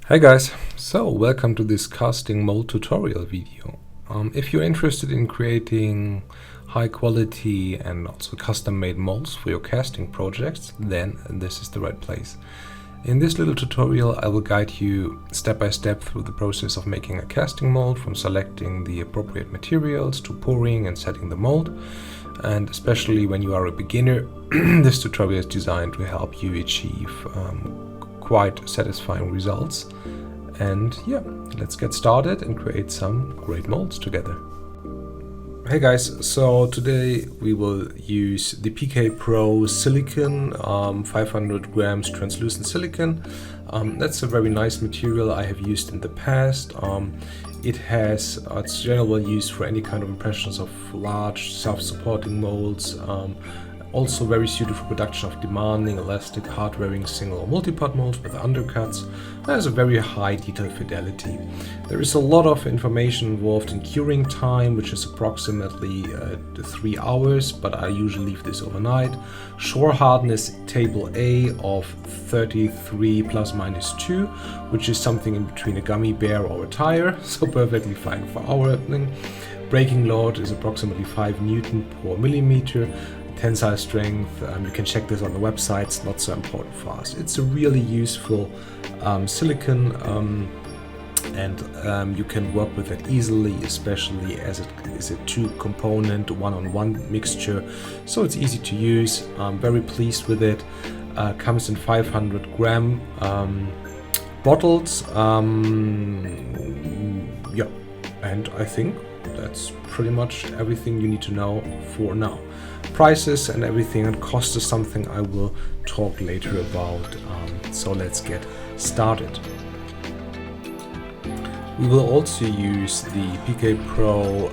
Hey guys, so welcome to this casting mold tutorial video. If you're interested in creating high quality and also custom made molds for your casting projects, then this is the right place. In this little tutorial I will guide you step by step through the process of making a casting mold, from selecting the appropriate materials to pouring and setting the mold. And especially when you are a beginner, this tutorial is designed to help you achieve quite satisfying results. And yeah, let's get started and create some great molds together. Hey guys, so today we will use the PK Pro Silicone, 500 grams translucent silicone. That's a very nice material I have used in the past. It's generally used for any kind of impressions of large self-supporting molds. Also very suited for production of demanding, elastic, hard-wearing single or multi-part molds with undercuts. It has a very high detail fidelity. There is a lot of information involved in curing time, which is approximately 3 hours, but I usually leave this overnight. Shore hardness table A of 33 plus minus 2, which is something in between a gummy bear or a tire, so perfectly fine for our opening. Breaking load is approximately 5 Newton per millimeter. Tensile strength, you can check this on the website, it's not so important for us. It's a really useful silicone, and you can work with it easily, especially as it is a 2-component one-on-one mixture, so it's easy to use. I'm very pleased with it. Comes in 500 gram bottles. Yeah, and I think that's pretty much everything you need to know for now. Prices and everything and cost is something I will talk later about, so let's get started. We will also use the PK Pro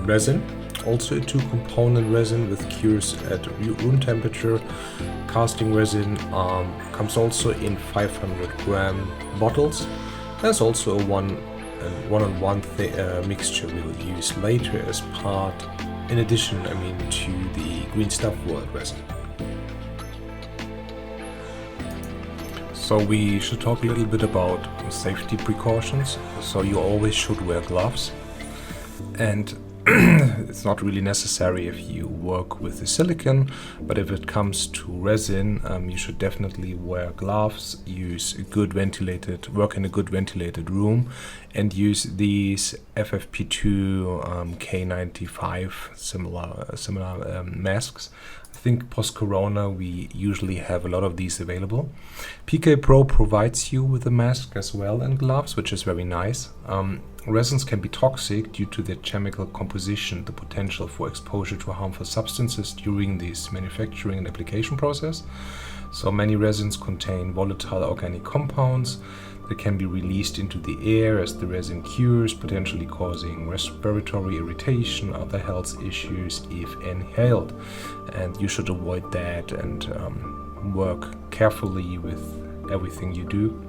resin, also a 2-component resin with cures at room temperature. Casting resin comes also in 500 gram bottles. There's also a one-on-one mixture we will use later as part, in addition, to the Green Stuff World resin. So we should talk a little bit about safety precautions. So you always should wear gloves, and it's not really necessary if you work with the silicone, but if it comes to resin, you should definitely wear gloves, work in a good ventilated room, and use these FFP2 K95 similar masks. I think post-corona we usually have a lot of these available. PK Pro provides you with a mask as well and gloves, which is very nice. Resins can be toxic due to their chemical composition, the potential for exposure to harmful substances during this manufacturing and application process. So many resins contain volatile organic compounds that can be released into the air as the resin cures, potentially causing respiratory irritation, other health issues if inhaled. And you should avoid that and work carefully with everything you do.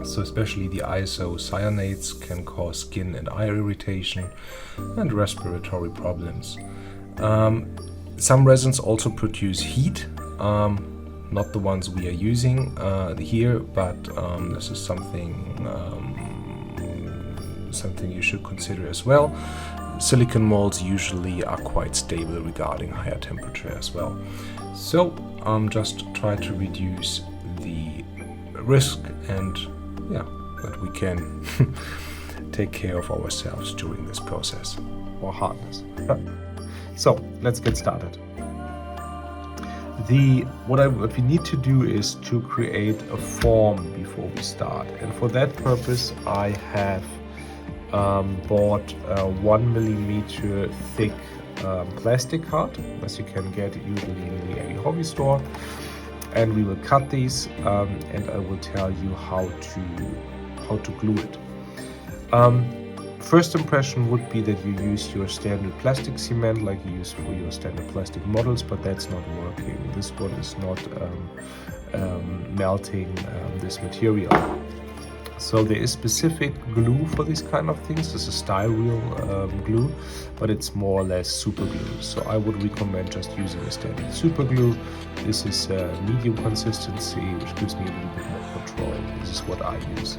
So especially the isocyanates can cause skin and eye irritation and respiratory problems. Some resins also produce heat, not the ones we are using here, but this is something you should consider as well. Silicone molds usually are quite stable regarding higher temperature as well. So just try to reduce the risk, and that we can take care of ourselves during this process or hardness. So let's get started. What we need to do is to create a form before we start, and for that purpose I have bought a 1 millimeter thick plastic card, as you can get usually in any hobby store. And we will cut these, and I will tell you how to glue it. First impression would be that you use your standard plastic cement like you use for your standard plastic models, but that's not working. This one is not melting this material. So there is specific glue for these kind of things. This is styrene glue, but it's more or less super glue. So I would recommend just using a standard super glue. This is medium consistency, which gives me a little bit more control. This is what I use.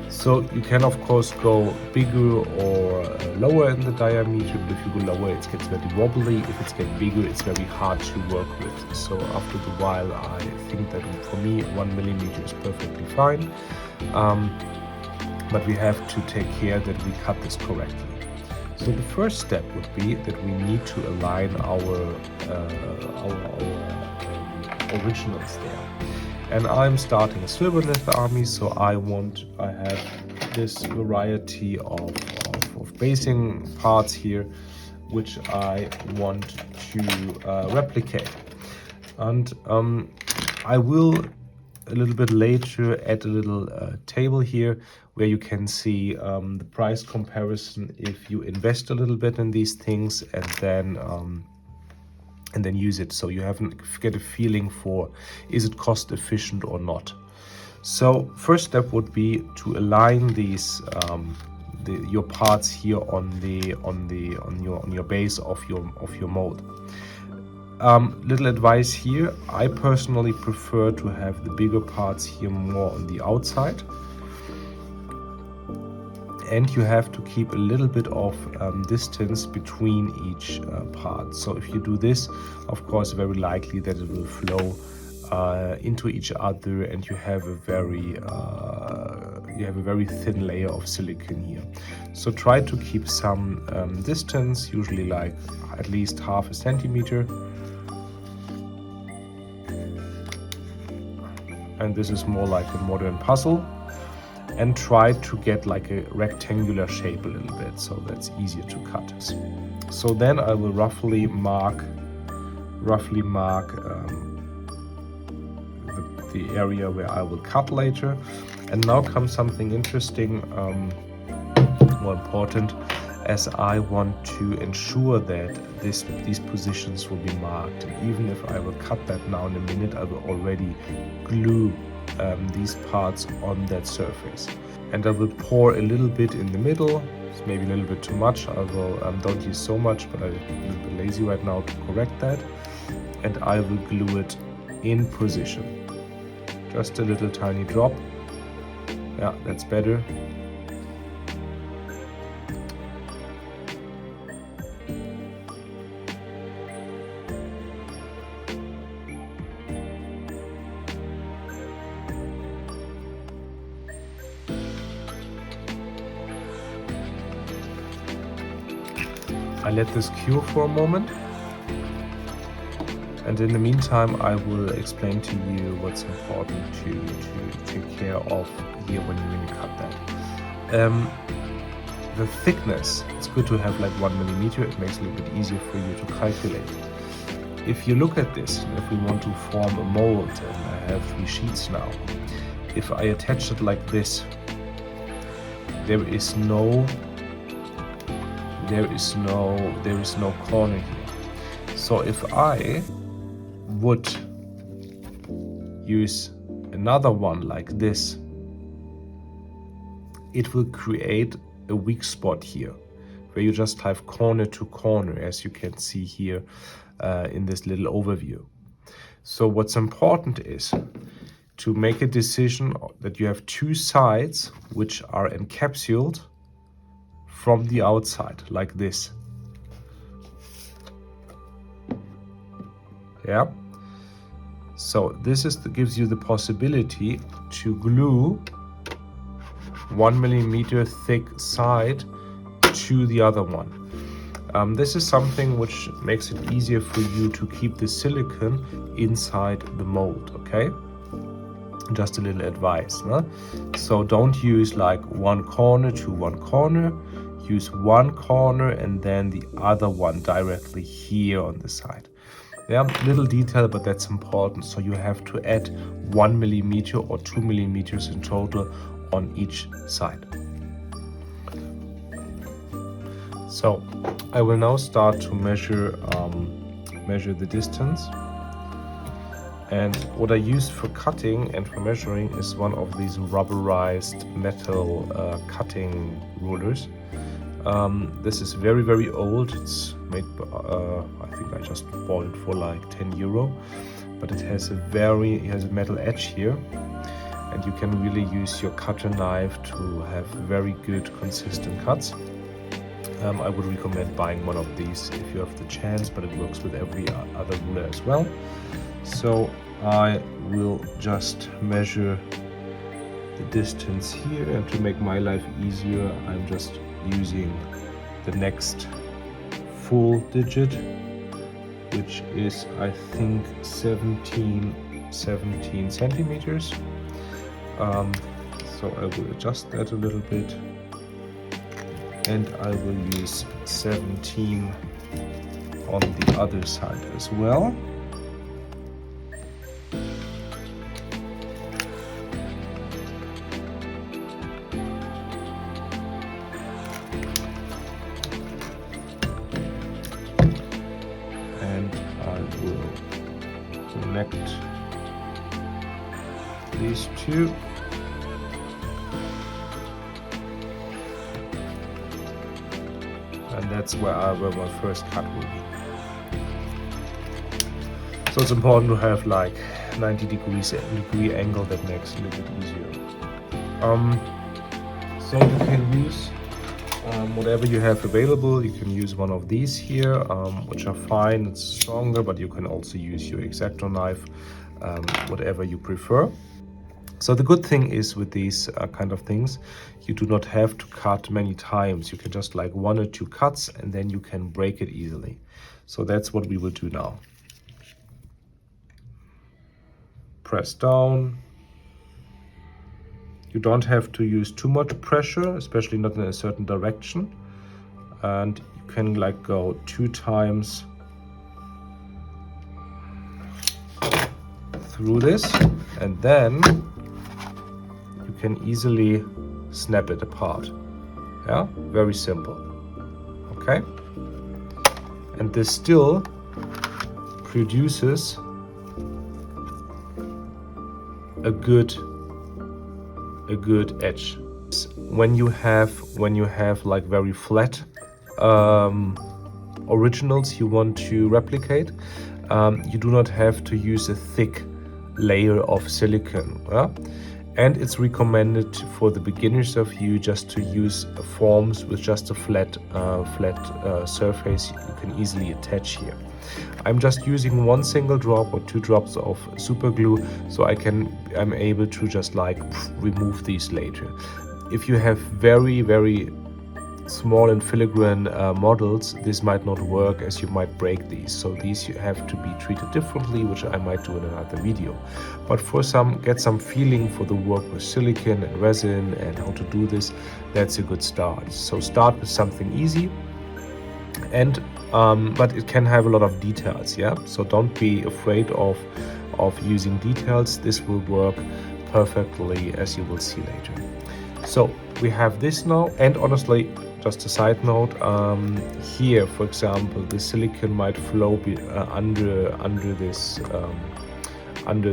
So you can of course go bigger or lower in the diameter, but if you go lower it gets very wobbly. If it's getting bigger it's very hard to work with. So after a while I think that for me 1 millimeter is perfectly fine. But we have to take care that we cut this correctly. So the first step would be that we need to align our originals there. And I'm starting a silver-leather army, so I have this variety of basing parts here, which I want to replicate. And I will a little bit later add a little table here where you can see the price comparison if you invest a little bit in these things and then use it, so you get a feeling for is it cost efficient or not. So first step would be to align these your parts here on your base of your mold. Little advice here, I personally prefer to have the bigger parts here more on the outside. And you have to keep a little bit of distance between each part. So if you do this, of course, very likely that it will flow into each other, and you have a very thin layer of silicone here. So try to keep some distance, usually like at least half a centimeter. And this is more like a modern puzzle. And try to get like a rectangular shape a little bit, so that's easier to cut. So then I will roughly mark the area where I will cut later. And now comes something interesting, more important, as I want to ensure that these positions will be marked. And even if I will cut that now in a minute, I will already glue these parts on that surface, and I will pour a little bit in the middle. It's maybe a little bit too much. I will don't use so much, but I'm a little bit lazy right now to correct that, and I will glue it in position. Just a little tiny drop. Yeah, that's better. I let this cure for a moment, and in the meantime I will explain to you what's important to take care of here when you cut that. The thickness, it's good to have like 1 millimeter, it makes it a little bit easier for you to calculate. If you look at this, if we want to form a mold, and I have 3 sheets now, if I attach it like this, there is no corner here. So if I would use another one like this, it will create a weak spot here where you just have corner to corner, as you can see here in this little overview. So what's important is to make a decision that you have 2 sides which are encapsulated from the outside, like this. Yeah. So this gives you the possibility to glue 1 millimeter thick side to the other one. This is something which makes it easier for you to keep the silicone inside the mold, okay? Just a little advice, no? So don't use like one corner to one corner. Use one corner and then the other one directly here on the side. Yeah, little detail, but that's important. So you have to add 1 millimeter or 2 millimeters in total on each side. So I will now start to measure the distance. And what I used for cutting and for measuring is one of these rubberized metal cutting rulers. This is very, very old. It's made, I think I just bought it for like 10 euro, but it has a metal edge here, and you can really use your cutter knife to have very good consistent cuts. I would recommend buying one of these if you have the chance, but it works with every other ruler as well. So I will just measure the distance here, and to make my life easier, I'm just using the next full digit, which is I think 17 centimeters. So I will adjust that a little bit, and I will use 17 on the other side as well. And I will connect these two. And that's where my first cut will be. So it's important to have like 90 degree angle. That makes it a little bit easier. So you can use whatever you have available. You can use one of these here, which are fine. It's stronger, but you can also use your X-Acto knife, whatever you prefer. So the good thing is with these kind of things, you do not have to cut many times. You can just like 1 or 2 cuts, and then you can break it easily. So that's what we will do now. Press down. You don't have to use too much pressure, especially not in a certain direction. And you can like go 2 times through this, and then you can easily snap it apart. Yeah, very simple. Okay, and this still produces a good edge. When you have like very flat originals you want to replicate, you do not have to use a thick layer of silicone. And it's recommended for the beginners of you just to use forms with just a flat surface you can easily attach here. I'm just using 1 single drop or 2 drops of super glue, so I'm able to just like remove these later. If you have very small and filigrane models, this might not work, as you might break these. So these you have to be treated differently, which I might do in another video. But for get some feeling for the work with silicone and resin and how to do this, that's a good start. So start with something easy, and but it can have a lot of details. Yeah, so don't be afraid of using details. This will work perfectly, as you will see later. So we have this now, and honestly, just a side note, here, for example, the silicone might flow under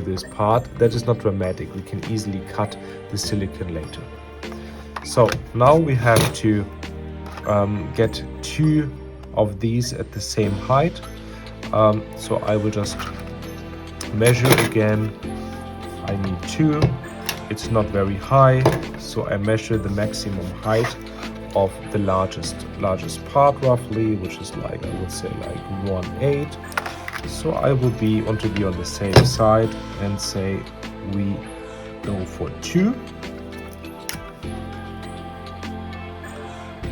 this part. That is not dramatic. We can easily cut the silicone later. So now we have to get 2 of these at the same height. So I will just measure again. I need 2. It's not very high, so I measure the maximum height of the largest part roughly, which is like, I would say like 1/8. So I will want to be on the same side and say we go for 2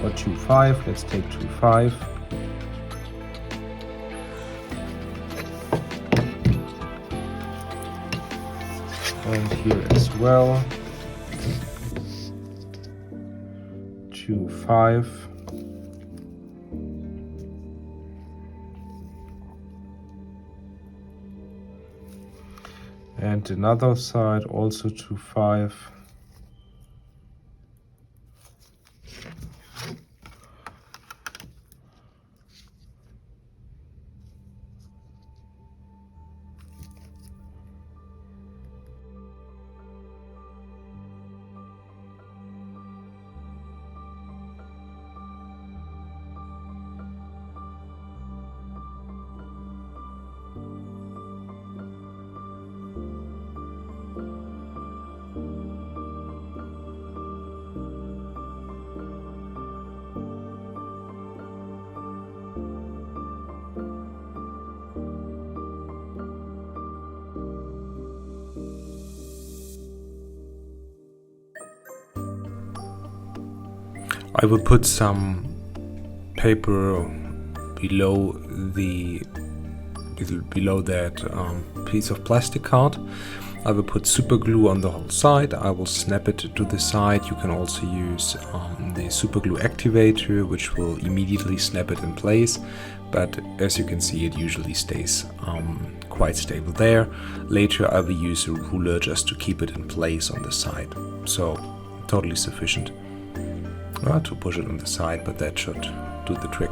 or 2.5. Let's take 2.5. And here as well, 2.5. And another side also 2.5. I will put some paper below that piece of plastic card. I will put super glue on the whole side. I will snap it to the side. You can also use the super glue activator, which will immediately snap it in place. But as you can see, it usually stays quite stable there. Later I will use a ruler just to keep it in place on the side. So totally sufficient to push it on the side, but that should do the trick.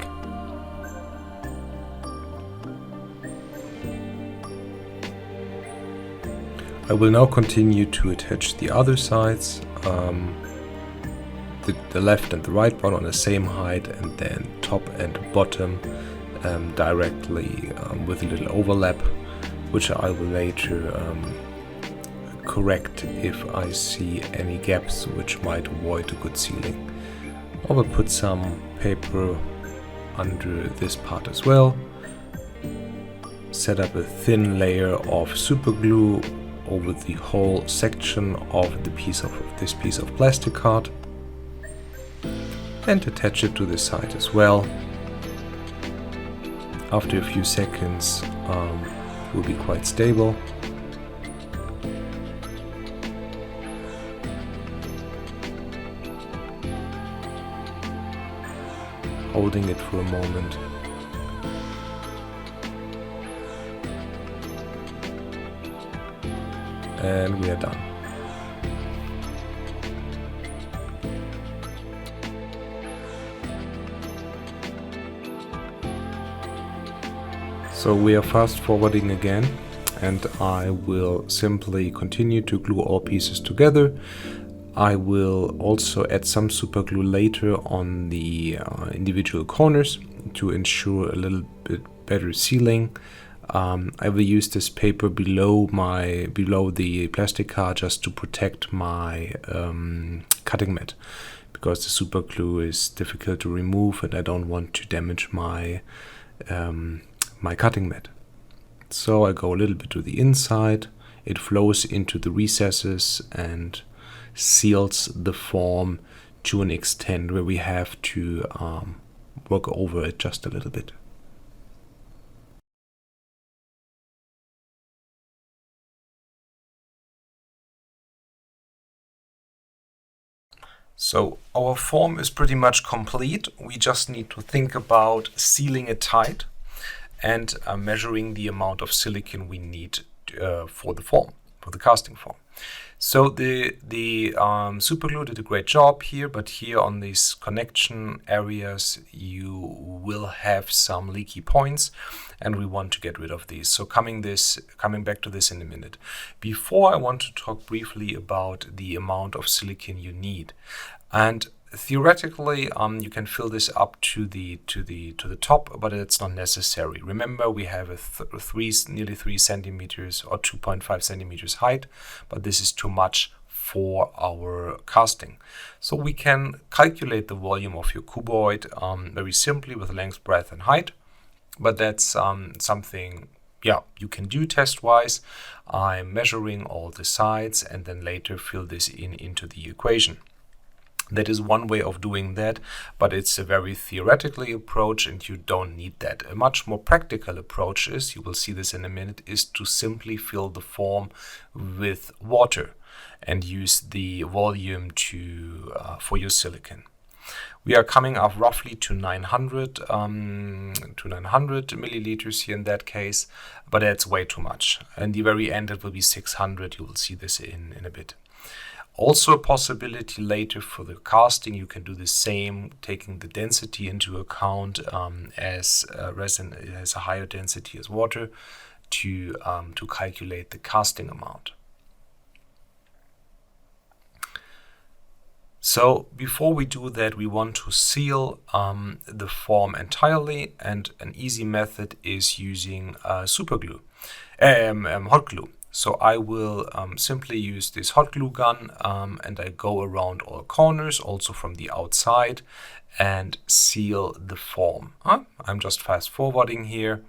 I will now continue to attach the other sides, the left and the right one on the same height, and then top and bottom directly with a little overlap, which I will later correct if I see any gaps which might avoid a good sealing. I will put some paper under this part as well, set up a thin layer of super glue over the whole section of this piece of plastic card, and attach it to the side as well. After a few seconds it will be quite stable. Holding it for a moment. And we are done. So we are fast forwarding again, and I will simply continue to glue all pieces together. I will also add some super glue later on the individual corners to ensure a little bit better sealing. I will use this paper below the plastic card just to protect my cutting mat, because the super glue is difficult to remove and I don't want to damage my my cutting mat. So I go a little bit to the inside. It flows into the recesses and seals the form to an extent where we have to work over it just a little bit. So our form is pretty much complete. We just need to think about sealing it tight and measuring the amount of silicone we need for the form, for the casting form. So the super glue did a great job here, but here on these connection areas you will have some leaky points, and we want to get rid of these. So coming back to this in a minute. Before, I want to talk briefly about the amount of silicone you need. And theoretically, you can fill this up to the top, but it's not necessary. Remember, we have a nearly 3 centimeters or 2.5 centimeters height, but this is too much for our casting. So we can calculate the volume of your cuboid very simply with length, breadth, and height. But that's something, you can do test-wise. I'm measuring all the sides and then later fill this into the equation. That is one way of doing that, but it's a very theoretical approach and you don't need that. A much more practical approach is, you will see this in a minute, is to simply fill the form with water and use the volume for your silicone. We are coming up roughly to 900 milliliters here in that case, but that's way too much. In the very end it will be 600, you will see this in a bit. Also a possibility later for the casting, you can do the same, taking the density into account, as resin has a higher density as water, to calculate the casting amount. So before we do that, we want to seal the form entirely, and an easy method is using super glue, hot glue. So I will simply use this hot glue gun and I go around all corners, also from the outside, and seal the form. I'm just fast forwarding here,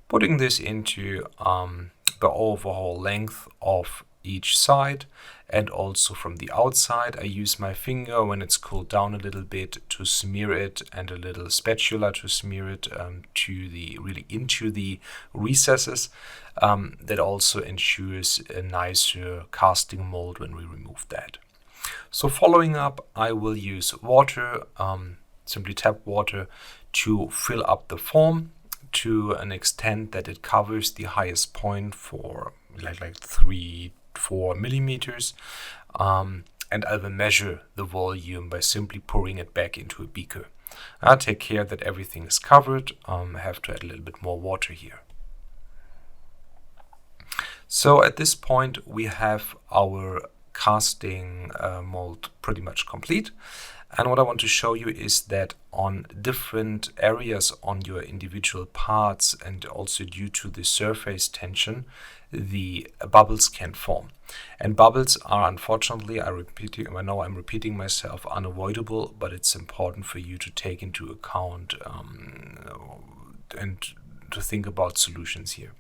putting this into the overall length of each side, and also from the outside. I use my finger when it's cooled down a little bit to smear it, and a little spatula to smear it really into the recesses. That also ensures a nicer casting mold when we remove that. So following up, I will use water, simply tap water, to fill up the form to an extent that it covers the highest point for like 3-4 millimeters. And I will measure the volume by simply pouring it back into a beaker. I'll take care that everything is covered. I have to add a little bit more water here. So at this point we have our casting mold pretty much complete. And what I want to show you is that on different areas on your individual parts, and also due to the surface tension, the bubbles can form. And bubbles are, unfortunately, I know I'm repeating myself, unavoidable, but it's important for you to take into account and to think about solutions here.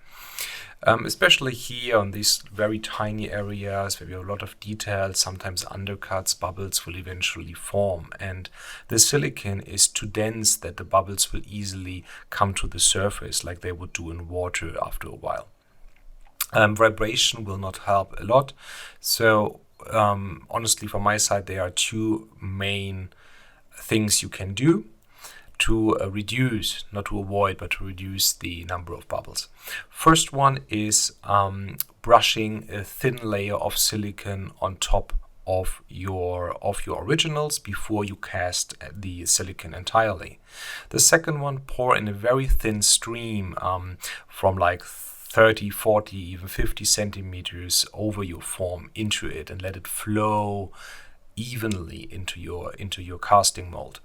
Especially here on these very tiny areas where we have a lot of detail, sometimes undercuts, bubbles will eventually form, and the silicone is too dense that the bubbles will easily come to the surface like they would do in water after a while. Vibration will not help a lot, so honestly from my side there are two main things you can do to reduce, not to avoid, but to reduce the number of bubbles. First one is brushing a thin layer of silicone on top of your originals before you cast the silicone entirely. The second one, pour in a very thin stream from like 30, 40, even 50 centimeters over your form into it, and let it flow evenly into your casting mold.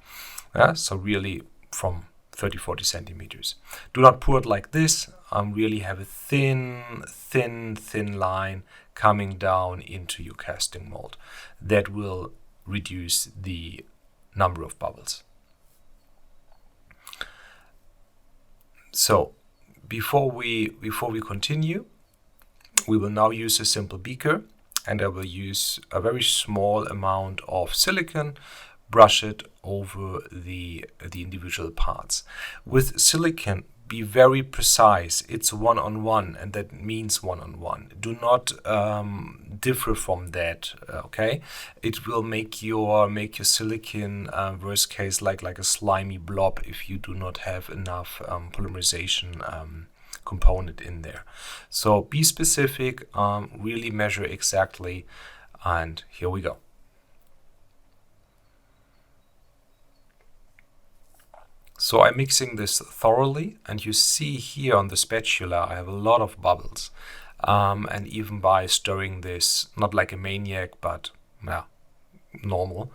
So really from 30-40 centimeters. Do not pour it like this. Really have a thin line coming down into your casting mold. That will reduce the number of bubbles. So before we continue, we will now use a simple beaker, and I will use a very small amount of silicone, brush it over the individual parts. With silicone, be very precise. It's one-on-one, and that means one-on-one. Do not differ from that, okay? It will make your silicone worst case like a slimy blob if you do not have enough polymerization component in there. So be specific, really measure exactly, and here we go. So I'm mixing this thoroughly, and you see here on the spatula I have a lot of bubbles, and even by stirring this, not like a maniac, but normal.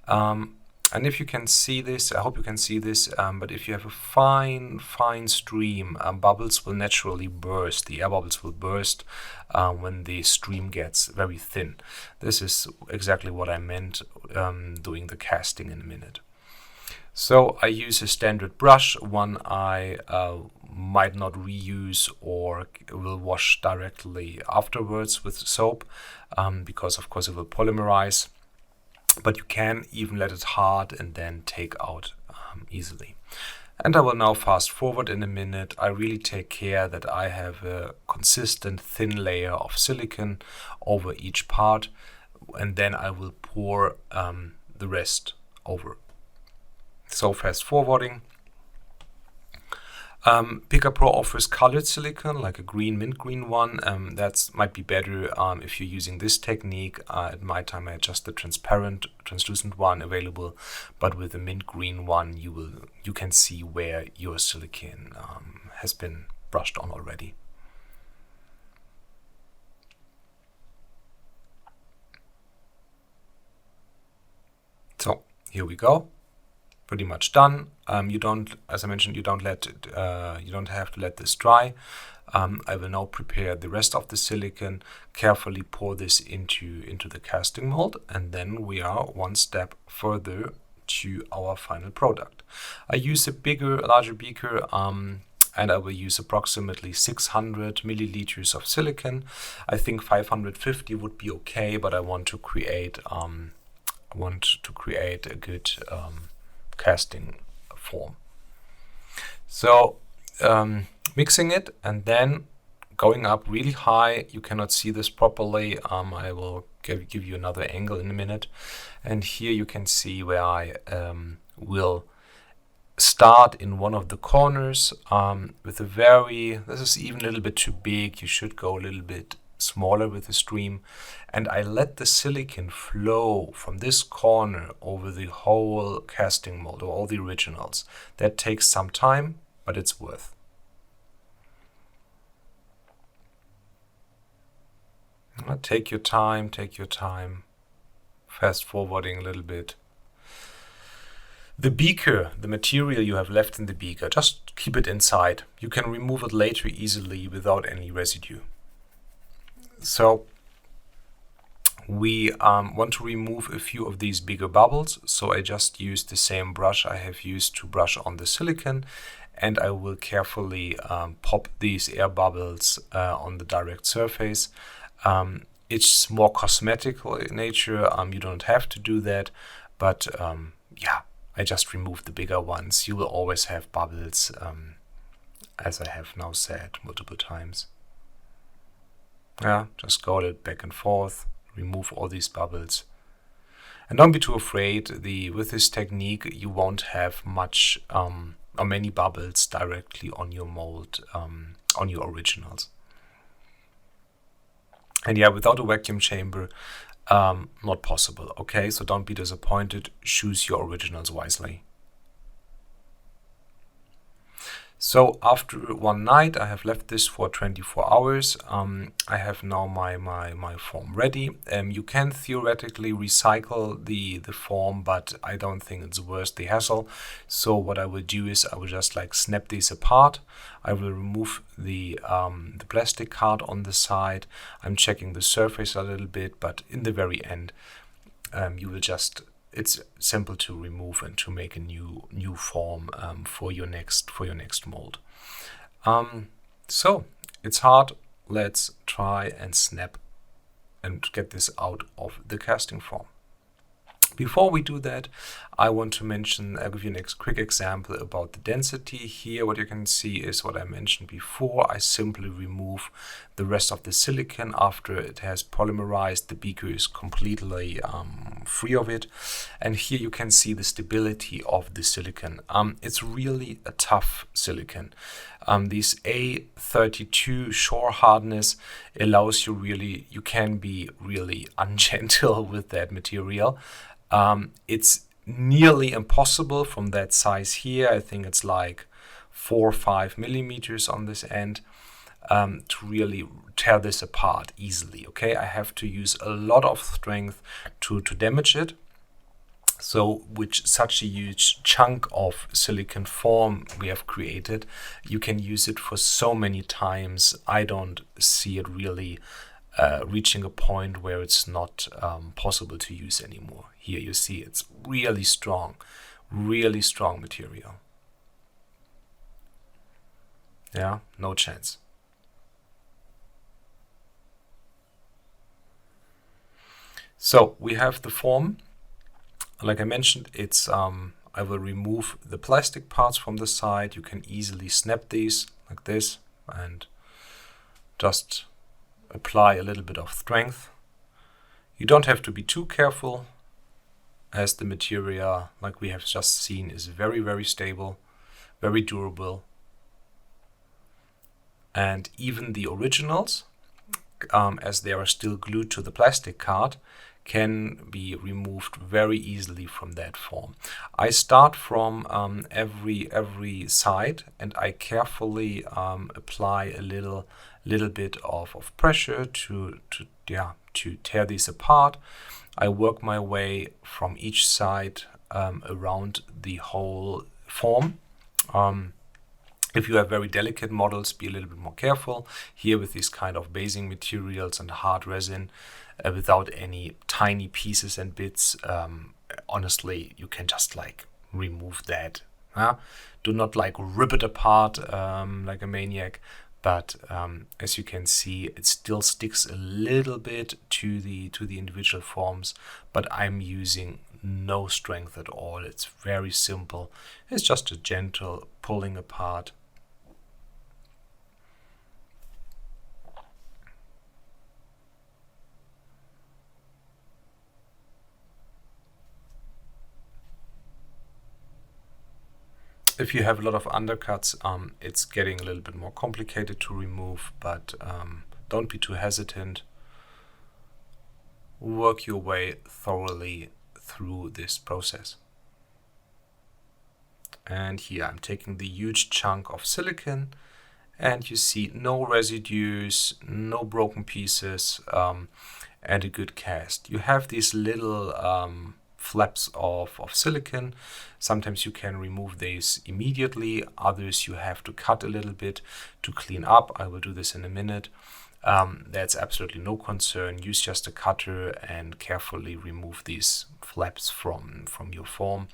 And if you can see this, I hope you can see this, but if you have a fine stream, bubbles will naturally burst. The air bubbles will burst when the stream gets very thin. This is exactly what I meant doing the casting in a minute. So I use a standard brush, one I might not reuse or will wash directly afterwards with soap, because of course it will polymerize, but you can even let it hard and then take out easily. And I will now fast forward in a minute. I really take care that I have a consistent thin layer of silicone over each part, and then I will pour the rest over. So fast forwarding. PK Pro offers colored silicone, like a mint green one. That might be better if you're using this technique. At my time, I had just the translucent one available, but with the mint green one, you can see where your silicone has been brushed on already. So here we go. Pretty much done. You don't, as I mentioned, you don't have to let this dry. I will now prepare the rest of the silicone, carefully pour this into the casting mold, and then we are one step further to our final product. I use a larger beaker. and I will use approximately 600 milliliters of silicone. I think 550 would be okay, but I want to create a good casting form. So mixing it and then going up really high. You cannot see this properly. I will give you another angle in a minute. And here you can see where I will start in one of the corners with this is even a little bit too big. You should go a little bit smaller with the stream. And I let the silicone flow from this corner over the whole casting mold, or all the originals. That takes some time, but it's worth. Take your time, fast forwarding a little bit. The beaker, the material you have left in the beaker, just keep it inside. You can remove it later easily without any residue. So we want to remove a few of these bigger bubbles, so I just used the same brush I have used to brush on the silicone, and I will carefully pop these air bubbles on the direct surface. It's more cosmetic in nature. You don't have to do that, but yeah, I just removed the bigger ones. You will always have bubbles, as I have now said multiple times. Yeah, just go a little back and forth, remove all these bubbles. And don't be too afraid. With this technique, you won't have much or many bubbles directly on your mold, on your originals. And yeah, without a vacuum chamber, not possible. Okay, so don't be disappointed. Choose your originals wisely. So after one night, I have left this for 24 hours. I have now my form ready. You can theoretically recycle the form, but I don't think it's worth the hassle. So what I will do is I will just like snap these apart. I will remove the plastic card on the side. I'm checking the surface a little bit, but in the very end, you will just. It's simple to remove and to make a new form for your next mold. So it's hard. Let's try and snap and get this out of the casting form. Before we do that, I want to mention, I'll give you a quick example about the density. Here what you can see is what I mentioned before. I simply remove the rest of the silicone after it has polymerized. The beaker is completely free of it. And here you can see the stability of the silicone. It's really a tough silicone. This A32 shore hardness allows you can be really ungentle with that material. It's nearly impossible from that size here. I think it's like 4 or 5 millimeters on this end to really tear this apart easily. Okay, I have to use a lot of strength to damage it. So with such a huge chunk of silicone form we have created, you can use it for so many times. I don't see it really reaching a point where it's not possible to use anymore. Here you see it's really strong material. Yeah, no chance. So we have the form. Like I mentioned, it's I will remove the plastic parts from the side. You can easily snap these like this and just apply a little bit of strength. You don't have to be too careful, as the material, like we have just seen, is very stable, very durable. And even the originals, as they are still glued to the plastic card, can be removed very easily from that form. I start from every side, and I carefully apply a little bit of pressure to tear these apart. I work my way from each side around the whole form. If you have very delicate models, be a little bit more careful. Here with these kind of basing materials and hard resin, without any tiny pieces and bits, honestly, you can just like remove that Do not like rip it apart like a maniac, but as you can see, it still sticks a little bit to the individual forms, but I'm using no strength at all. It's very simple. It's just a gentle pulling apart. If you have a lot of undercuts, it's getting a little bit more complicated to remove, but don't be too hesitant. Work your way thoroughly through this process. And here I'm taking the huge chunk of silicone, and you see no residues, no broken pieces, and a good cast. You have these little flaps of silicone. Sometimes you can remove these immediately, others you have to cut a little bit to clean up. I will do this in a minute. That's absolutely no concern. Use just a cutter and carefully remove these flaps from your form.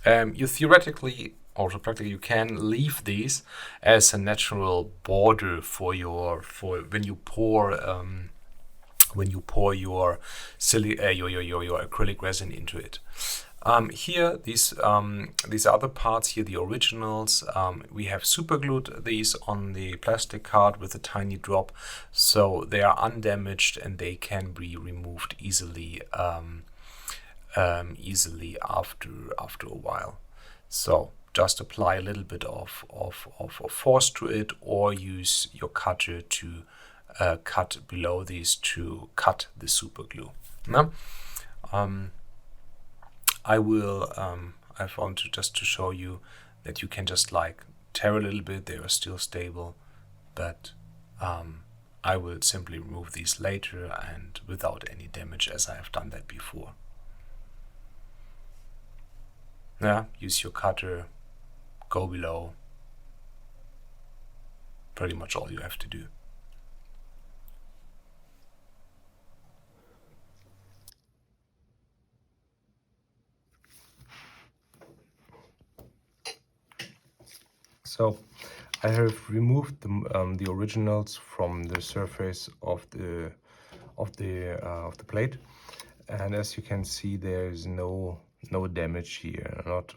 You theoretically, also practically, you can leave these as a natural border for when you pour your acrylic resin into it. Here, these other parts here, the originals, we have super glued these on the plastic card with a tiny drop, so they are undamaged and they can be removed easily after a while. So just apply a little bit of force to it, or use your cutter to cut below these to cut the super glue. Now, I want to just to show you that you can just like tear a little bit. They are still stable, but I will simply remove these later and without any damage, as I have done that before. Yeah, use your cutter, go below. Pretty much all you have to do. So I have removed the originals from the surface of the plate, and as you can see, there is no damage here, not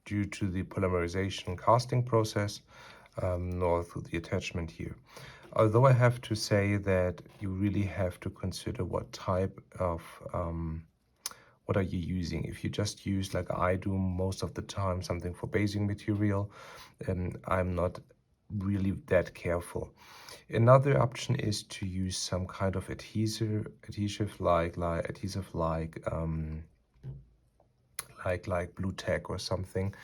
due to the polymerization casting process, nor through the attachment here. Although I have to say that you really have to consider what type of what are you using. If you just use, like I do most of the time, something for basing material, I'm not really that careful. Another option is to use some kind of adhesive like blue tack or something,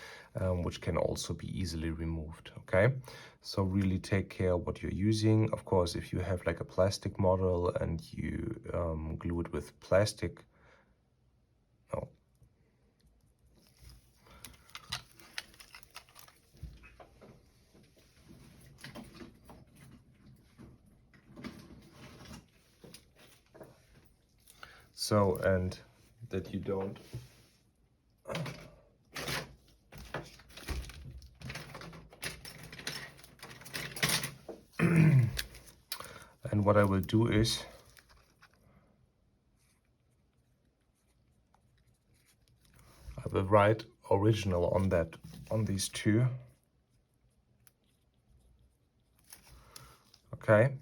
which can also be easily removed. Okay, so really take care of what you're using. Of course, if you have like a plastic model and you glue it with plastic, no. So, and that you don't and what I will do is I will write original on these two. Okay.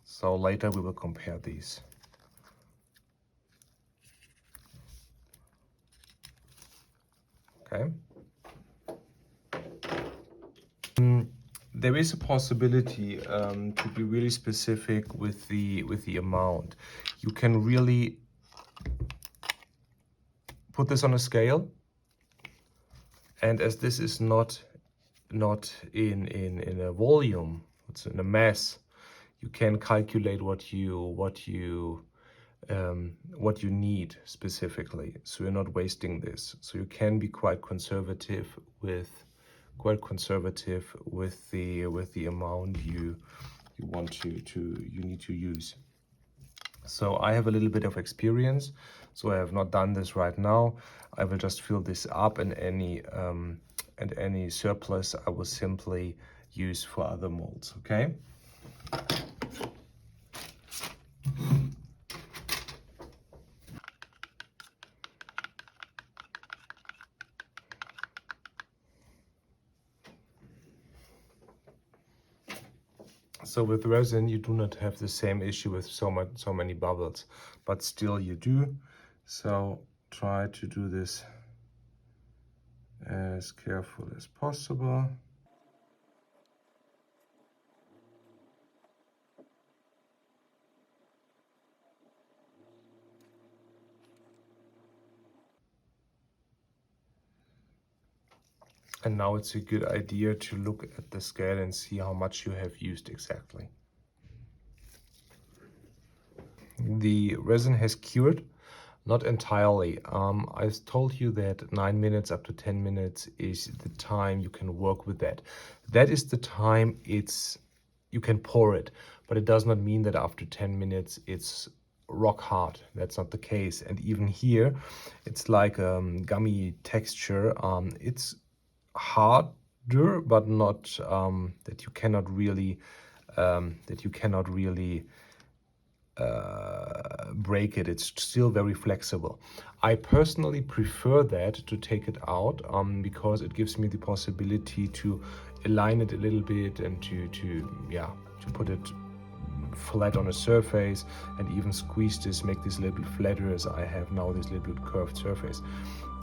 So later we will compare these. Okay. There is a possibility to be really specific with the amount. You can really put this on a scale, and as this is not in a volume, it's in a mass, you can calculate what you need specifically, so you're not wasting this. So you can be quite conservative with the amount you need to use. So I have a little bit of experience, so I have not done this right now. I will just fill this up, and any surplus I will simply use for other molds, okay? So with resin, you do not have the same issue with so many bubbles, but still you do. So try to do this as careful as possible. And now it's a good idea to look at the scale and see how much you have used exactly. The resin has cured, not entirely. I told you that 9 minutes up to 10 minutes is the time you can work with that. That is the time you can pour it, but it does not mean that after 10 minutes it's rock hard. That's not the case. And even here, it's like gummy texture. It's harder, but not that you cannot really break it. It's still very flexible. I personally prefer that to take it out because it gives me the possibility to align it a little bit and to put it flat on a surface, and even squeeze this, make this a little bit flatter as I have now this little bit curved surface.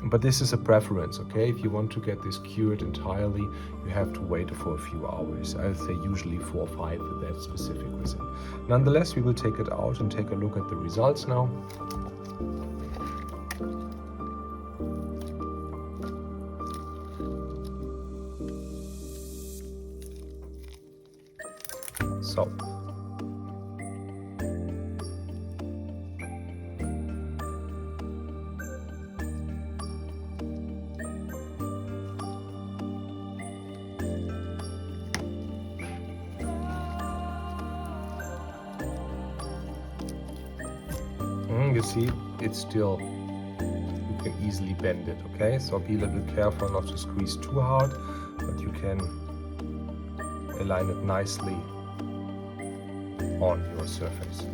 But this is a preference, okay? If you want to get this cured entirely, you have to wait for a few hours. I'd say usually 4 or 5 with that specific resin. Nonetheless, we will take it out and take a look at the results now. So. You see, it's still, you can easily bend it, okay? So be a little bit careful not to squeeze too hard, but you can align it nicely on your surface.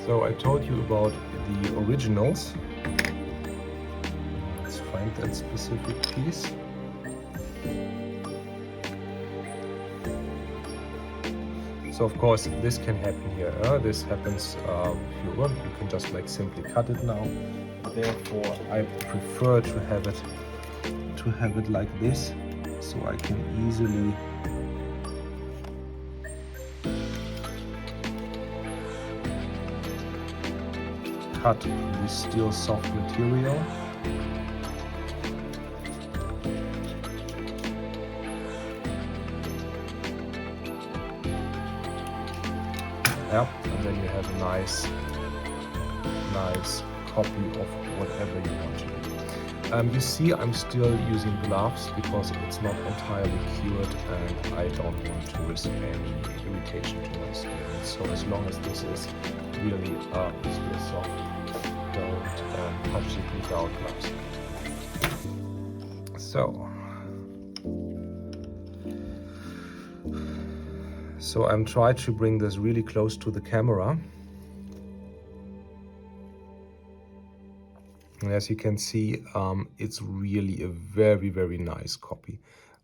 So I told you about the originals. Let's find that specific piece. So of course this can happen here. This happens if you want. You can just like simply cut it now. Therefore, I prefer to have it like this, so I can easily cut this still soft material. Yeah, and then you have a nice copy of whatever you want to do. You see, I'm still using gloves because it's not entirely cured and I don't want to risk any irritation to my skin. So as long as this is really still soft, don't touch it without gloves. So I'm trying to bring this really close to the camera. And as you can see, it's really a very, very nice copy.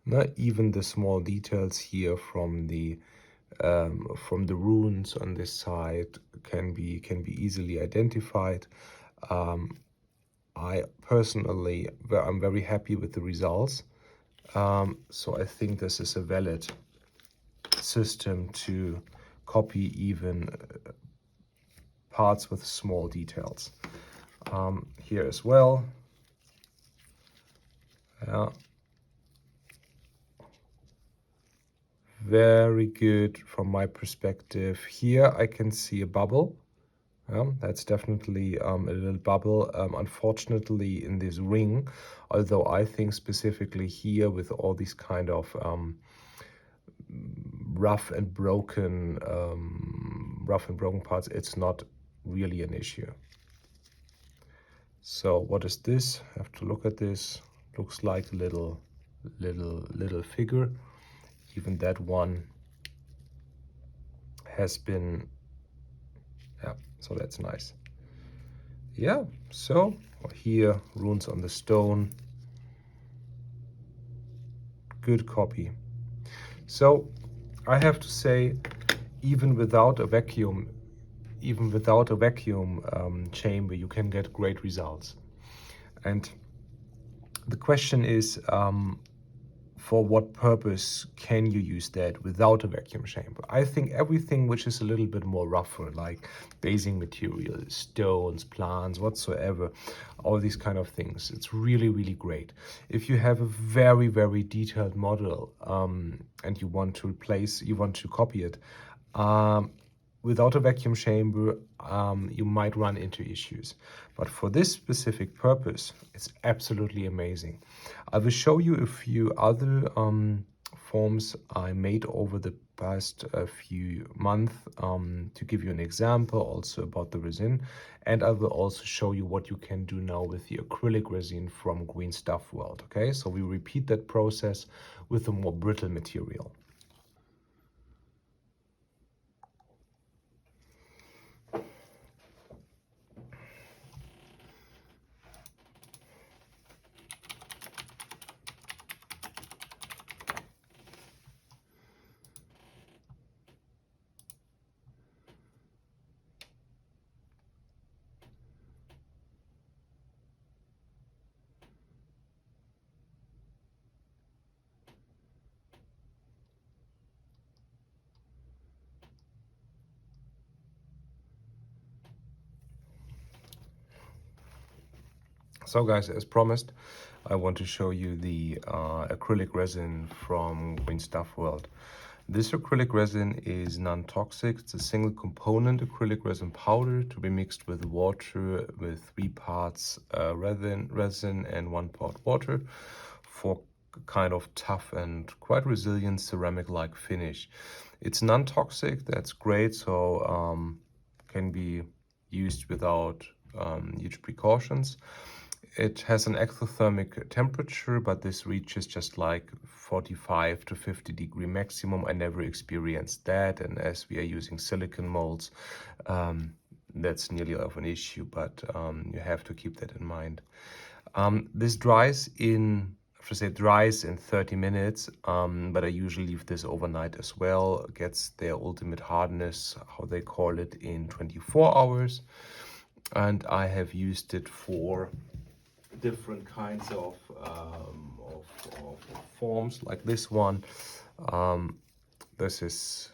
Not even the small details here from the runes on this side can be easily identified. I personally, I'm very happy with the results. So I think this is a valid system to copy even parts with small details. Here as well. Yeah. very good from my perspective. Here I can see a bubble. That's definitely a little bubble. Unfortunately, in this ring, although I think specifically here with all these kind of rough and broken parts, it's not really an issue. So what is this? I have to look at this. Looks like a little figure. Even that one has been, yeah, so that's nice. Yeah, so here, runes on the stone. Good copy. So I have to say, even without a vacuum chamber, you can get great results. And the question is, for what purpose can you use that without a vacuum chamber? I think everything which is a little bit more rougher, like basing materials, stones, plants, whatsoever, all these kind of things, it's really, really great. If you have a very, very detailed model and you want to copy it, without a vacuum chamber, you might run into issues. But for this specific purpose, it's absolutely amazing. I will show you a few other forms I made over the past few months to give you an example also about the resin. And I will also show you what you can do now with the acrylic resin from Green Stuff World. Okay, so we repeat that process with a more brittle material. So guys, as promised, I want to show you the acrylic resin from Green Stuff World. This acrylic resin is non-toxic. It's a single component acrylic resin powder to be mixed with water with 3 parts resin and 1 part water for kind of tough and quite resilient ceramic-like finish. It's non-toxic, that's great, so can be used without huge precautions. It has an exothermic temperature, but this reaches just like 45 to 50 degree maximum. I never experienced that, and as we are using silicone molds, that's nearly of an issue, but you have to keep that in mind. This dries in 30 minutes, but I usually leave this overnight as well. It gets their ultimate hardness, how they call it, in 24 hours. And I have used it for different kinds of forms, like this one. This is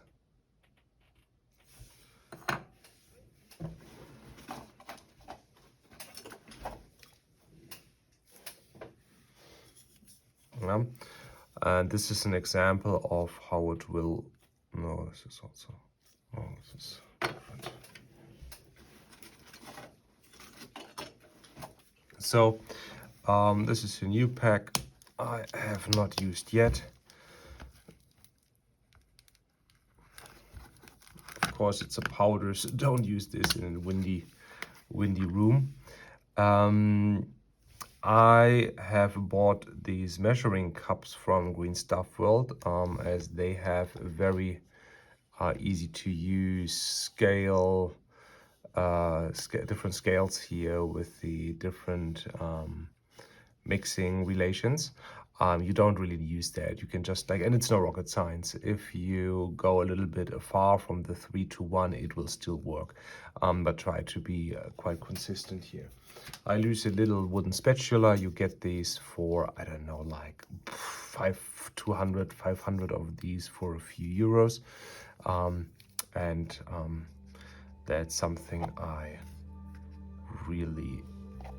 and this is an example of how it will. No, this is also. Oh, this is different. So this is a new pack I have not used yet. Of course, it's a powder, so don't use this in a windy room. I have bought these measuring cups from Green Stuff World as they have a very easy to use scale, different scales here with the different mixing relations. You don't really use that. You can just and it's no rocket science. If you go a little bit far from the 3-to-1, it will still work. But try to be quite consistent here. I use a little wooden spatula. You get these for, I don't know, like 500 of these for a few euros. That's something I really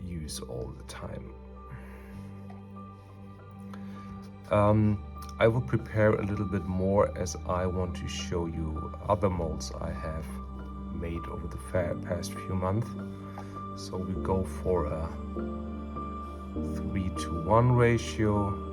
use all the time. I will prepare a little bit more as I want to show you other molds I have made over the past few months. So we go for a 3:1 ratio.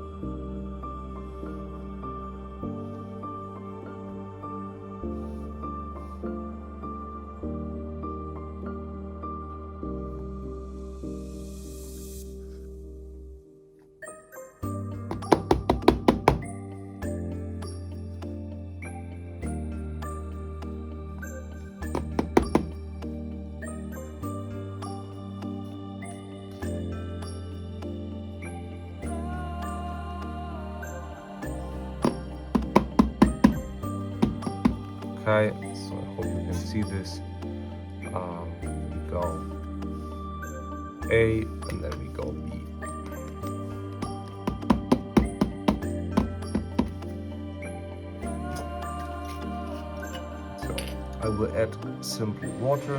Okay, so I hope you can see this. We go A and then we go B. So I will add simple water.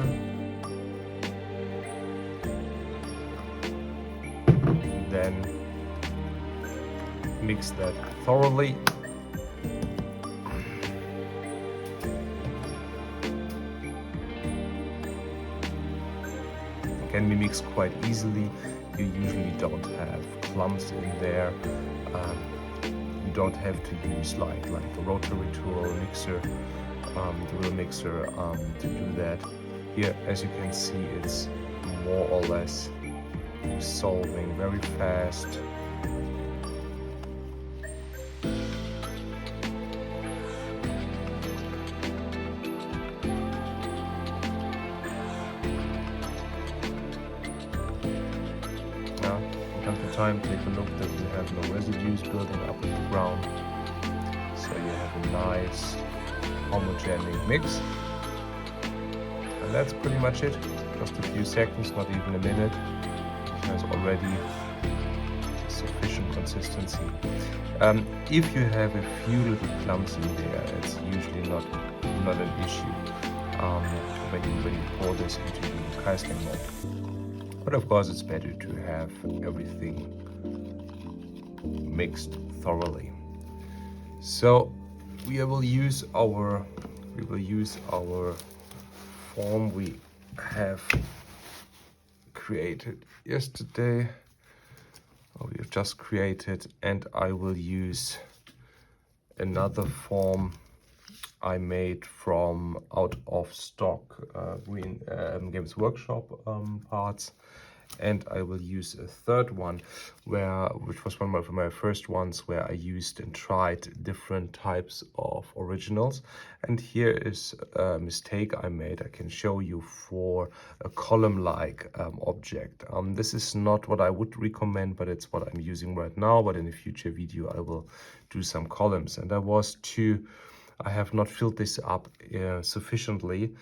Then mix that thoroughly. Can be mixed quite easily. You usually don't have clumps in there. You don't have to use like the rotary tool mixer, the real mixer to do that. Here, as you can see, it's more or less dissolving very fast. Time, take a look that you have no residues building up in the ground, so you have a nice homogenic mix. And that's pretty much it. Just a few seconds, not even a minute. It has already sufficient consistency. If you have a few little clumps in there, it's usually not an issue when you pour this into the casting mold. But of course, it's better to have everything mixed thoroughly. So we will use our form we have created yesterday. We have just created, and I will use another form I made from out of stock Games Workshop parts, and I will use a third one which was one of my first ones where I used and tried different types of originals. And here is a mistake I made. I can show you for a column-like object. This is not what I would recommend, but it's what I'm using right now. But in a future video I will do some columns, and I have not filled this up sufficiently.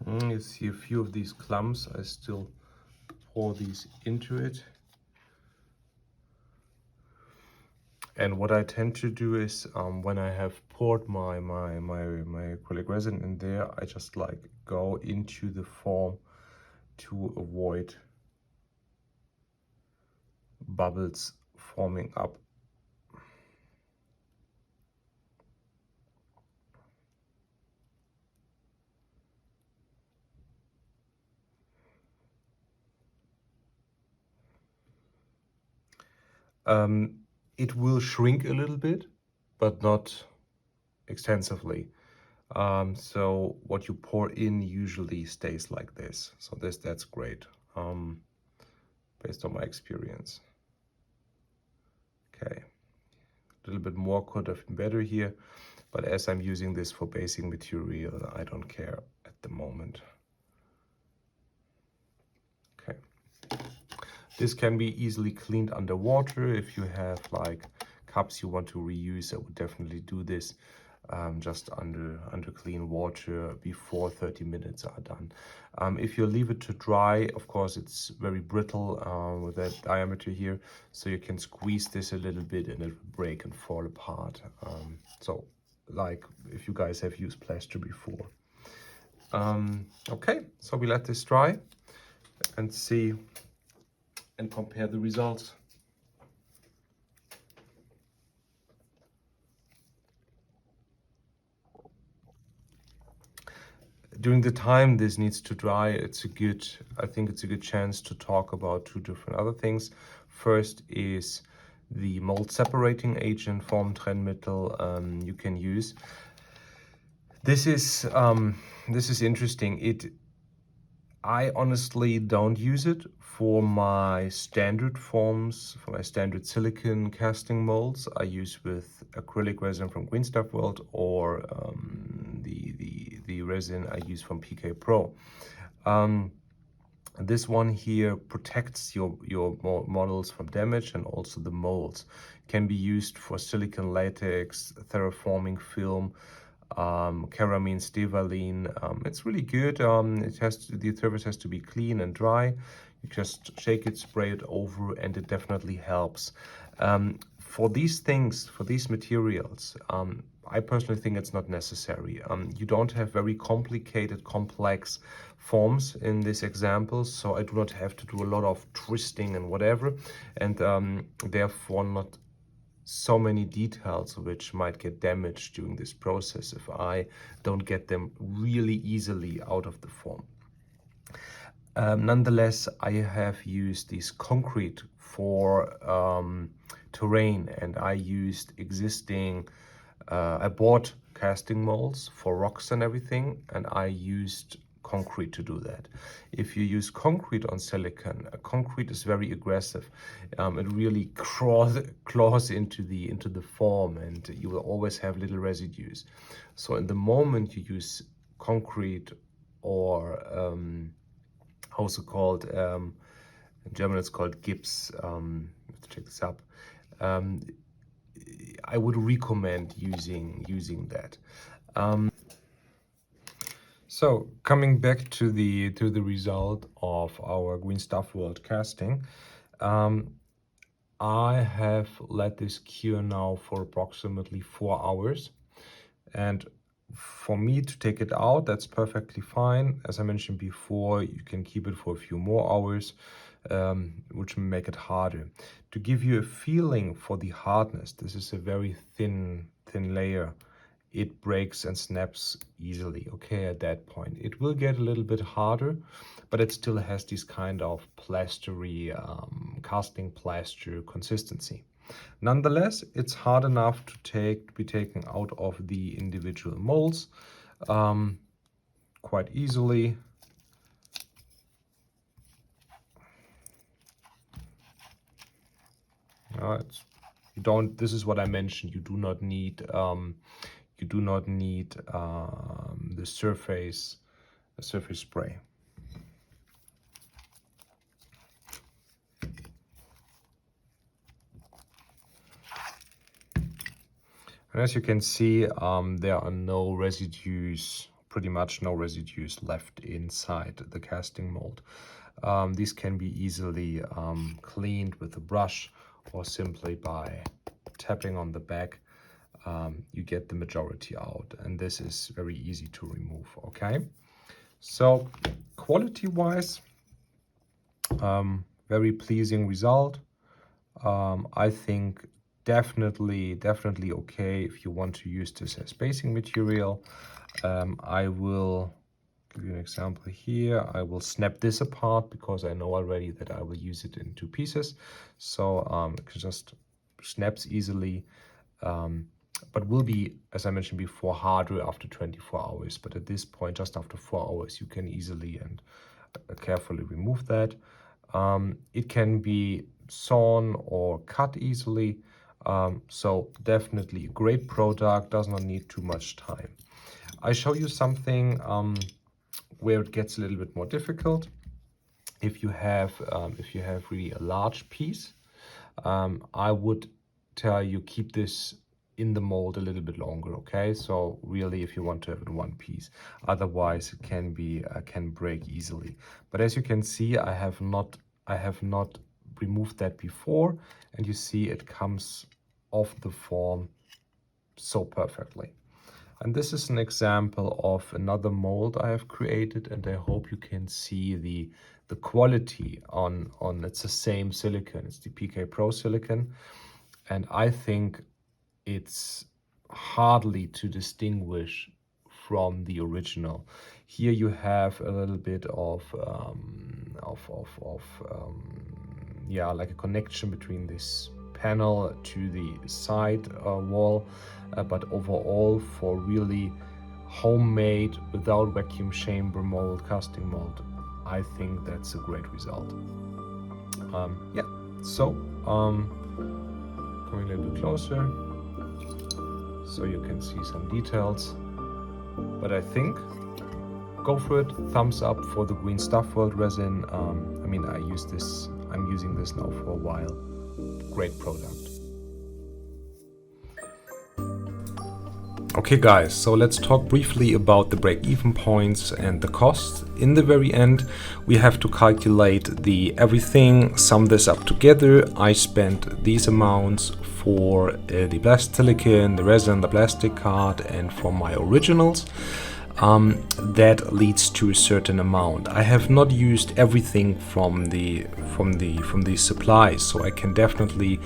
You see a few of these clumps. I still pour these into it. And what I tend to do is when I have poured my acrylic resin in there, I just like go into the form to avoid bubbles forming up. It will shrink a little bit, but not extensively. So what you pour in usually stays like this. So that's great, based on my experience. Okay, a little bit more could have been better here, but as I'm using this for basing material, I don't care at the moment. Okay. This can be easily cleaned underwater. If you have like cups you want to reuse, I would definitely do this just under clean water before 30 minutes are done. If you leave it to dry, of course, it's very brittle with that diameter here, so you can squeeze this a little bit and it will break and fall apart. So like if you guys have used plaster before. Okay, so we let this dry and see and compare the results. During the time this needs to dry, I think it's a good chance to talk about two different other things. First is the mold separating agent from Trennmittel you can use. This is interesting. I honestly don't use it for my standard forms, for my standard silicone casting molds. I use with acrylic resin from Green Stuff World, or the resin I use from PK Pro. This one here protects your models from damage, and also the molds can be used for silicone latex, thermoforming film, caramine, Stevaline. It's really good. The surface has to be clean and dry. You just shake it, spray it over, and it definitely helps. For these things, for these materials, I personally think it's not necessary. You don't have very complicated, complex forms in this example, so I do not have to do a lot of twisting and whatever, and therefore not so many details which might get damaged during this process if I don't get them really easily out of the form. Nonetheless, I have used this concrete for terrain, and I used existing, I bought casting molds for rocks and everything, and I used concrete to do that. If you use concrete on silicone, concrete is very aggressive. It really claws into the form, and you will always have little residues. So in the moment you use concrete, or also called, in German it's called Gips, let's check this up. I would recommend using that. So coming back to the result of our Green Stuff World casting, I have let this cure now for approximately 4 hours, and for me to take it out, that's perfectly fine. As I mentioned before, you can keep it for a few more hours, which may make it harder. To give you a feeling for the hardness, this is a very thin layer. It breaks and snaps easily, okay, at that point. It will get a little bit harder, but it still has this kind of plastery, casting plaster consistency. Nonetheless, it's hard enough to be taken out of the individual molds quite easily. This is what I mentioned. You do not need the surface spray. And as you can see, there are no residues, pretty much no residues left inside the casting mold. These can be easily cleaned with a brush, or simply by tapping on the back. You get the majority out, and this is very easy to remove. Okay, so quality-wise, very pleasing result. I think definitely okay if you want to use this as basing material. I will give you an example here. I will snap this apart because I know already that I will use it in 2 pieces. So it just snaps easily. but will be, as I mentioned before, harder after 24 hours. But at this point, just after 4 hours, you can easily and carefully remove that. It can be sawn or cut easily. So definitely a great product, does not need too much time. I show you something where it gets a little bit more difficult. If you have really a large piece, I would tell you keep this in the mold a little bit longer. Okay, so really, if you want to have it in one piece, otherwise it can break easily. But as you can see, I have not removed that before, and you see it comes off the form so perfectly. And this is an example of another mold I have created, and I hope you can see the quality on it's the same silicone. It's the PK Pro Silicone, and I think it's hardly to distinguish from the original. Here you have a little bit of yeah, like a connection between this panel to the side wall, but overall, for really homemade, without vacuum chamber mold, casting mold, I think that's a great result. Yeah, so coming a little bit closer so you can see some details. But I think go for it. Thumbs up for the Green Stuff World resin. I mean, I'm using this now for a while. Great product. Okay guys, so let's talk briefly about the break-even points and the cost. In the very end, we have to calculate everything, sum this up together. I spent these amounts for the plastic silicone, the resin, the plastic card, and for my originals. That leads to a certain amount. I have not used everything from the supplies, so I can definitely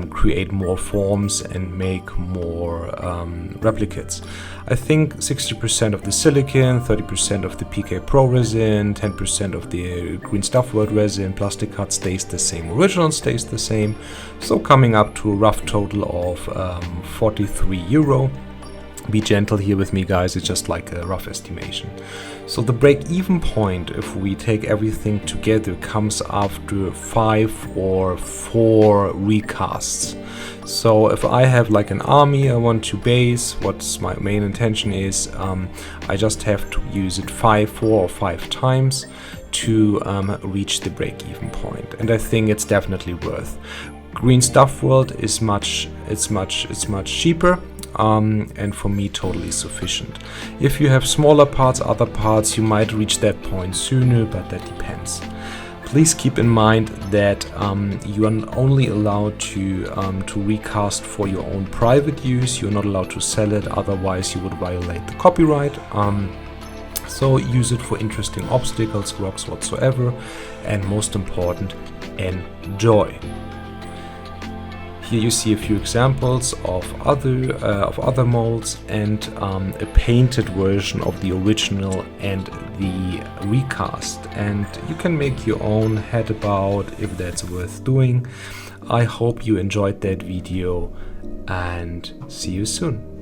create more forms and make more replicates. I think 60% of the silicone, 30% of the PK Pro resin, 10% of the Green Stuff World resin, plastic card stays the same, original stays the same, so coming up to a rough total of 43 euro. Be gentle here with me, guys, it's just like a rough estimation. So the break-even point, if we take everything together, comes after 5 or 4 recasts. So if I have like an army I want to base, what's my main intention is, I just have to use it 4 or 5 times to reach the break-even point, and I think it's definitely worth. Green Stuff World is much cheaper. And for me totally sufficient. If you have smaller parts, other parts, you might reach that point sooner, but that depends. Please keep in mind that you are only allowed to recast for your own private use. You're not allowed to sell it, otherwise you would violate the copyright. So use it for interesting obstacles, rocks, whatsoever, and most important, enjoy. Here you see a few examples of other molds and a painted version of the original and the recast, and you can make your own head about if that's worth doing. I hope you enjoyed that video and see you soon.